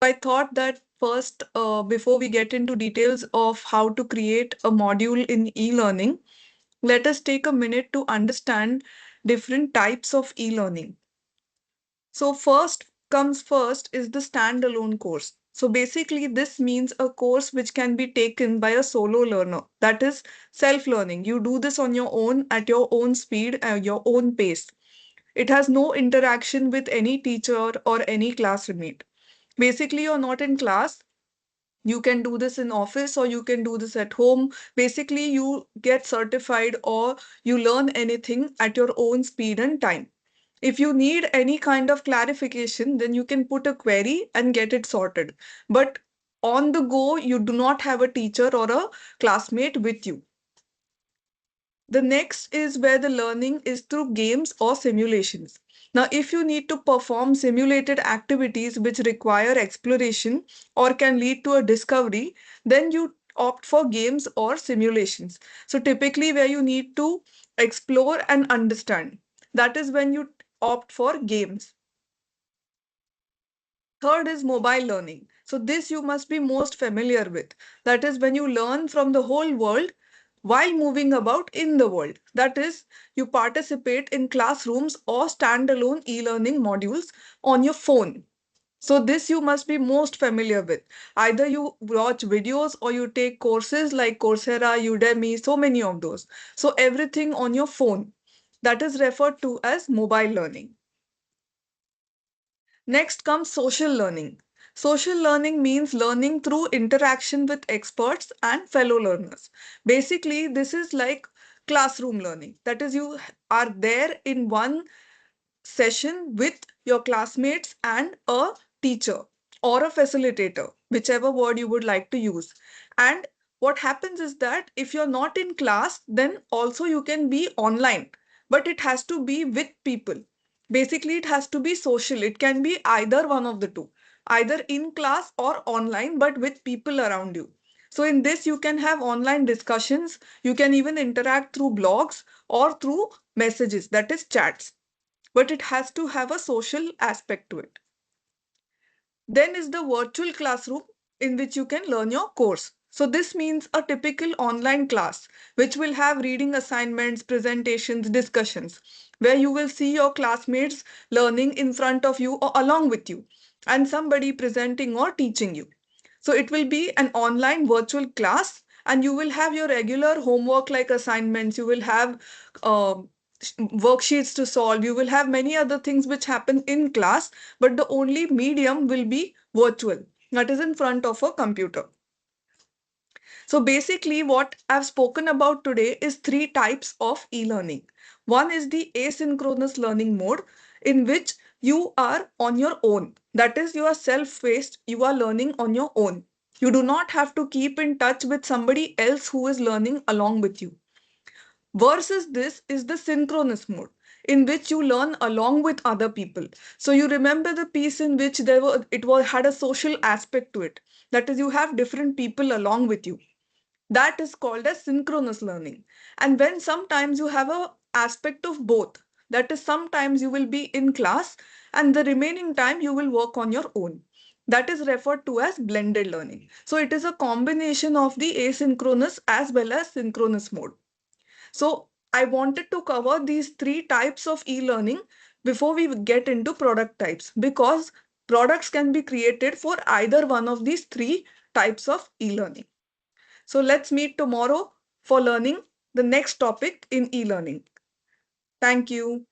I thought that first, before we get into details of how to create a module in e-learning, let us take a minute to understand different types of e-learning. So first is the standalone course. So basically this means a course which can be taken by a solo learner. That is self-learning. You do this on your own at your own speed, your own pace. It has no interaction with any teacher or any classmate. Basically, you're not in class. You can do this in office or you can do this at home. Basically, you get certified or you learn anything at your own speed and time. If you need any kind of clarification, then you can put a query and get it sorted. But on the go, you do not have a teacher or a classmate with you. The next is where the learning is through games or simulations. Now, if you need to perform simulated activities which require exploration or can lead to a discovery, then you opt for games or simulations. So typically where you need to explore and understand, that is when you opt for games. Third is mobile learning. So this you must be most familiar with. That is when you learn from the whole world while moving about in the world. That is, you participate in classrooms or standalone e-learning modules on your phone. So this you must be most familiar with. Either you watch videos or you take courses like Coursera, Udemy, so many of those. So everything on your phone. That is referred to as mobile learning. Next comes social learning. Social learning means learning through interaction with experts and fellow learners. Basically, this is like classroom learning. That is, you are there in one session with your classmates and a teacher or a facilitator, whichever word you would like to use. And what happens is that if you're not in class, then also you can be online, but it has to be with people. Basically, it has to be social. It can be either one of the two, either in class or online, but with people around you. So in this, you can have online discussions. You can even interact through blogs or through messages, that is chats, but it has to have a social aspect to it. Then is the virtual classroom in which you can learn your course. So this means a typical online class, which will have reading assignments, presentations, discussions, where you will see your classmates learning in front of you or along with you, and somebody presenting or teaching you. So it will be an online virtual class, and you will have your regular homework like assignments. You will have uh, worksheets to solve. You will have many other things which happen in class, but the only medium will be virtual, that is in front of a computer. So basically what I've spoken about today is three types of e-learning. One is the asynchronous learning mode, in which you are on your own. That is, you are self-paced, you are learning on your own. You do not have to keep in touch with somebody else who is learning along with you. Versus this is the synchronous mode, in which you learn along with other people. So you remember the piece in which had a social aspect to it. That is, you have different people along with you. That is called as synchronous learning. And when sometimes you have a aspect of both, that is, sometimes you will be in class and the remaining time you will work on your own. That is referred to as blended learning. So it is a combination of the asynchronous as well as synchronous mode. So I wanted to cover these three types of e-learning before we get into product types, because products can be created for either one of these three types of e-learning. So let's meet tomorrow for learning the next topic in e-learning. Thank you.